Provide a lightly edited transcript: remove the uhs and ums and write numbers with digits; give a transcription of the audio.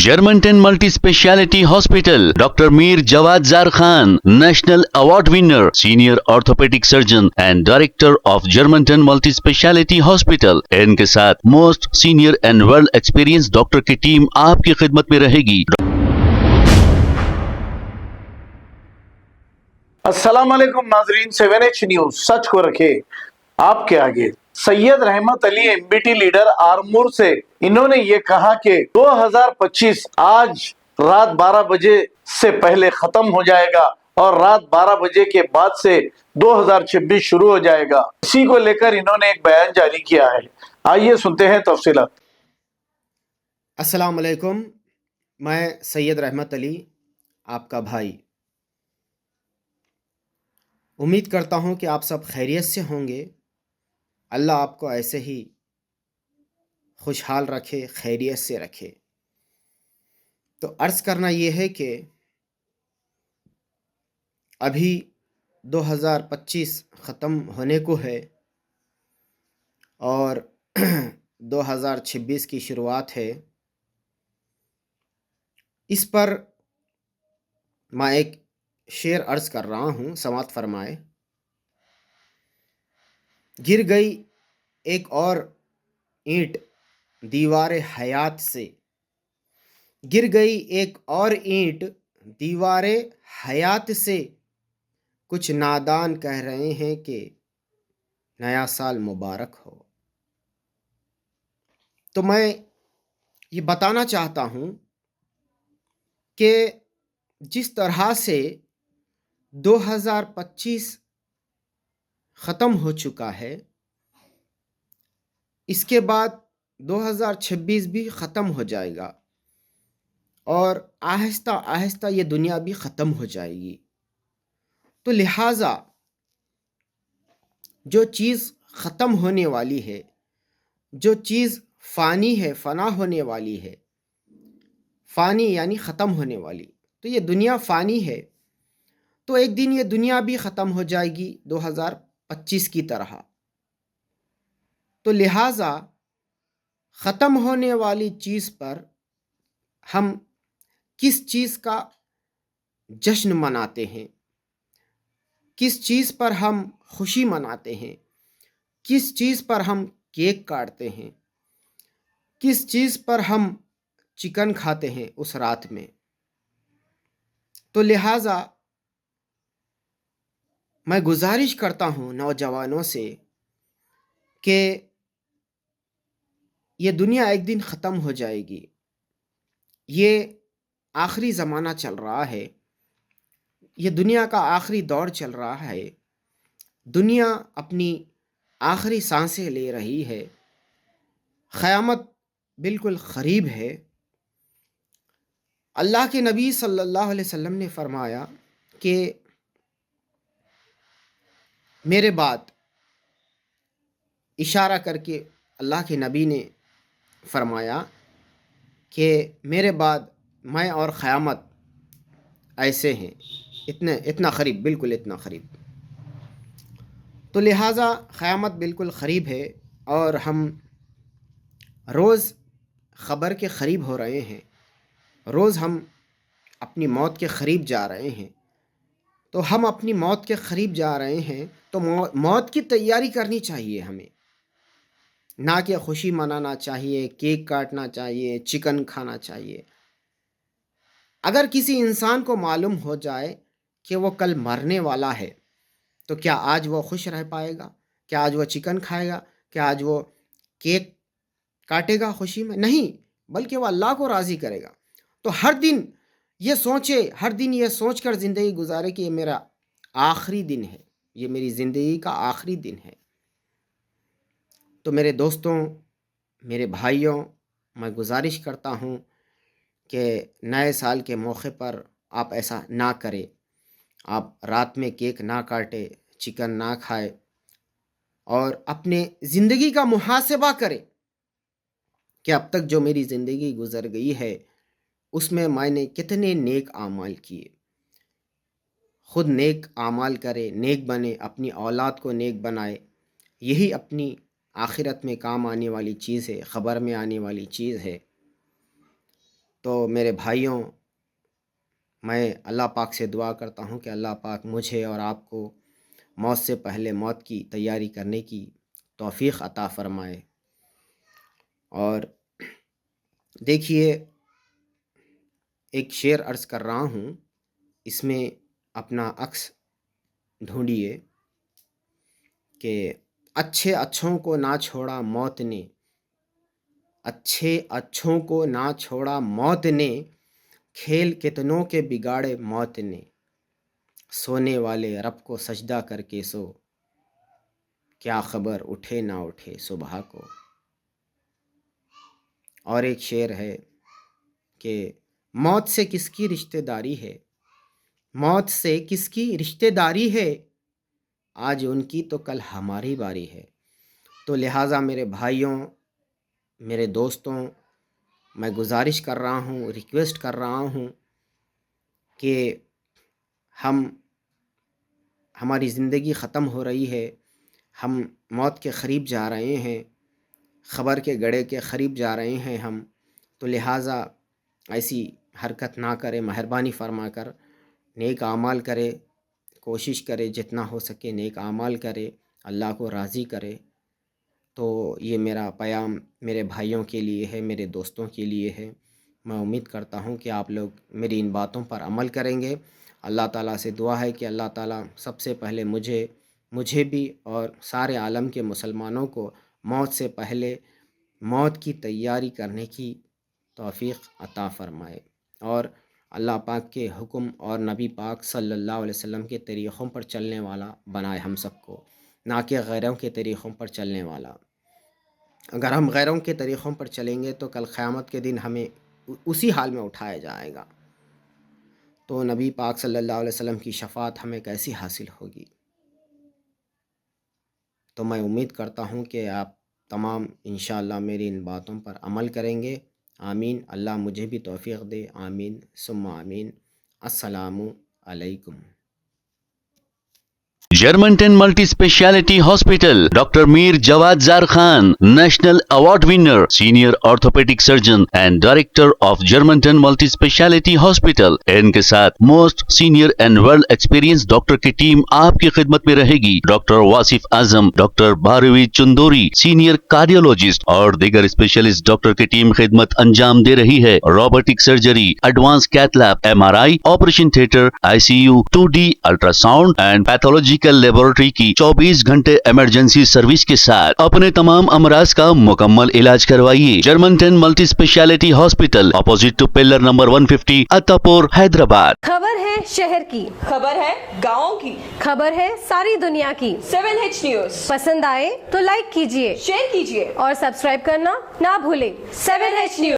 Germantown Multi-Speciality Hospital, Dr. Mir Jawad Zar Khan, National Award winner, Senior Orthopedic Surgeon and Director of Germantown Multi-Speciality Hospital. इनके साथ most senior and well experience doctor की team आपकी खिदमत में रहेगी। अस्सलाम वालेकुम नाजरीन, 7H न्यूज सच को रखे आपके आगे। सैयद रहमत अली एमबीटी लीडर आरमूर से इन्होंने ये कहा कि 2025 आज रात 12 बजे से पहले खत्म हो जाएगा और रात 12 बजे के बाद से 2026 शुरू हो जाएगा। इसी को लेकर इन्होंने एक बयान जारी किया है। आइए सुनते हैं तफसीलात। अस्सलाम वालेकुम, मैं सैयद रहमत अली आपका भाई। उम्मीद करता हूँ कि आप सब खैरियत से होंगे। अल्लाह आपको ऐसे ही खुशहाल रखे, खैरियत से रखे। तो अर्ज़ करना ये है कि अभी 2025 ख़त्म होने को है और 2026 की शुरुआत है। इस पर मैं एक शेर अर्ज़ कर रहा हूँ, समात फरमाए। गिर गई एक और ईंट दीवारे हयात से, गिर गई एक और ईंट दीवारे हयात से, कुछ नादान कह रहे हैं कि नया साल मुबारक हो। तो मैं ये बताना चाहता हूँ कि जिस तरह से 2025 ख़त्म हो चुका है, इसके बाद 2026 भी ख़त्म हो जाएगा और आहिस्ता आहिस्ता ये दुनिया भी ख़त्म हो जाएगी। तो लिहाजा जो चीज़ ख़त्म होने वाली है, जो चीज़ फ़ानी है, फ़ना होने वाली है, फ़ानी यानी ख़त्म होने वाली, तो ये दुनिया फ़ानी है, तो एक दिन ये दुनिया भी ख़त्म हो जाएगी 2025 की तरह। तो लिहाजा ख़त्म होने वाली चीज़ पर हम किस चीज़ का जश्न मनाते हैं, किस चीज़ पर हम खुशी मनाते हैं, किस चीज़ पर हम केक काटते हैं, किस चीज़ पर हम चिकन खाते हैं उस रात में। तो लिहाजा मैं गुजारिश करता हूँ नौजवानों से कि ये दुनिया एक दिन ख़त्म हो जाएगी। ये आखिरी ज़माना चल रहा है, ये दुनिया का आखिरी दौर चल रहा है। दुनिया अपनी आखिरी सांसें ले रही है। क़यामत बिल्कुल क़रीब है। अल्लाह के नबी सल्लल्लाहु अलैहि वसल्लम ने फरमाया कि मेरे बाद, इशारा करके अल्लाह के नबी ने फरमाया कि मेरे बाद मैं और क़यामत ऐसे हैं, इतना क़रीब, बिल्कुल इतना क़रीब। तो लिहाजा क़यामत बिल्कुल क़रीब है और हम रोज़ ख़बर के क़रीब हो रहे हैं, रोज़ हम अपनी मौत के क़रीब जा रहे हैं। तो हम अपनी मौत के क़रीब जा रहे हैं तो मौत की तैयारी करनी चाहिए हमें, ना कि खुशी मनाना चाहिए, केक काटना चाहिए, चिकन खाना चाहिए। अगर किसी इंसान को मालूम हो जाए कि वो कल मरने वाला है, तो क्या आज वो खुश रह पाएगा? क्या आज वो चिकन खाएगा? क्या आज वो केक काटेगा खुशी में? नहीं, बल्कि वो अल्लाह को राज़ी करेगा। तो हर दिन ये सोचे, हर दिन ये सोच कर ज़िंदगी गुजारे कि ये मेरा आखिरी दिन है, ये मेरी ज़िंदगी का आखिरी दिन है। तो मेरे दोस्तों, मेरे भाइयों, मैं गुजारिश करता हूँ कि नए साल के मौके पर आप ऐसा ना करें। आप रात में केक ना काटें, चिकन ना खाएं और अपने ज़िंदगी का मुहासिबा करें कि अब तक जो मेरी ज़िंदगी गुज़र गई है उसमें मैंने कितने नेक आमाल किए। खुद नेक आमाल करे, नेक बने, अपनी औलाद को नेक बनाए। यही अपनी आखिरत में काम आने वाली चीज़ है, ख़बर में आने वाली चीज़ है। تو میرے بھائیوں، میں اللہ پاک سے دعا کرتا ہوں کہ اللہ پاک مجھے اور آپ کو موت سے پہلے موت کی تیاری کرنے کی توفیق عطا فرمائے۔ اور دیکھیے، ایک شعر عرض کر رہا ہوں، اس میں اپنا عکس ڈھونڈیے کہ اچھے اچھوں کو نہ چھوڑا موت نے، اچھے اچھوں کو نہ چھوڑا موت نے، کھیل کتنوں کے بگاڑے موت نے، سونے والے رب کو سجدہ کر کے سو، کیا خبر اٹھے نہ اٹھے صبح کو۔ اور ایک شعر ہے کہ موت سے کس کی رشتہ داری ہے، موت سے کس کی رشتہ داری ہے، آج ان کی تو کل ہماری باری ہے۔ تو لہٰذا میرے بھائیوں، میرے دوستوں، میں گزارش کر رہا ہوں، ریکویسٹ کر رہا ہوں کہ ہماری زندگی ختم ہو رہی ہے، ہم موت کے قریب جا رہے ہیں، خبر کے گڑھے کے قریب جا رہے ہیں ہم، تو لہٰذا ایسی حرکت نہ کرے، مہربانی فرما کر نیک اعمال کرے، کوشش کرے جتنا ہو سکے نیک اعمال کرے، اللہ کو راضی کرے۔ تو یہ میرا پیام میرے بھائیوں کے لیے ہے، میرے دوستوں کے لیے ہے۔ میں امید کرتا ہوں کہ آپ لوگ میری ان باتوں پر عمل کریں گے۔ اللہ تعالیٰ سے دعا ہے کہ اللہ تعالیٰ سب سے پہلے مجھے بھی اور سارے عالم کے مسلمانوں کو موت سے پہلے موت کی تیاری کرنے کی توفیق عطا فرمائے، اور اللہ پاک کے حکم اور نبی پاک صلی اللہ علیہ وسلم کے طریقوں پر چلنے والا بنائے ہم سب کو، نہ کہ غیروں کے طریقوں پر چلنے والا۔ اگر ہم غیروں کے طریقوں پر چلیں گے تو کل قیامت کے دن ہمیں اسی حال میں اٹھایا جائے گا، تو نبی پاک صلی اللہ علیہ وسلم کی شفاعت ہمیں کیسی حاصل ہوگی؟ تو میں امید کرتا ہوں کہ آپ تمام انشاءاللہ میری ان باتوں پر عمل کریں گے۔ آمین۔ اللہ مجھے بھی توفیق دے، آمین ثم آمین۔ السلام علیکم۔ Germantown Multi-Speciality Hospital, Dr. Mir Jawad Zar Khan, National Award winner, Senior Orthopedic Surgeon and Director of Germantown Multi-Speciality Hospital. इनके साथ Most Senior and World Experienced Doctor की टीम आपकी खिदमत में रहेगी। Doctor Wasif Azam, doctor Bharvi Chandori, Senior Cardiologist और दीगर specialist doctor की टीम खिदमत अंजाम दे रही है। Robotic surgery, advance cath lab, MRI, operation theatre, ICU, 2D ultrasound and pathological laboratory की 24 घंटे इमरजेंसी सर्विस के साथ अपने तमाम अमराज का मुकम्मल इलाज करवाइए। Germanten multi speciality hospital, opposite to pillar number 150, Attapur, Hyderabad. खबर है शहर की, खबर है गाँव की, खबर है सारी दुनिया की। 7H न्यूज पसंद आए तो लाइक कीजिए, शेयर कीजिए और सब्सक्राइब करना ना भूलें। 7H news.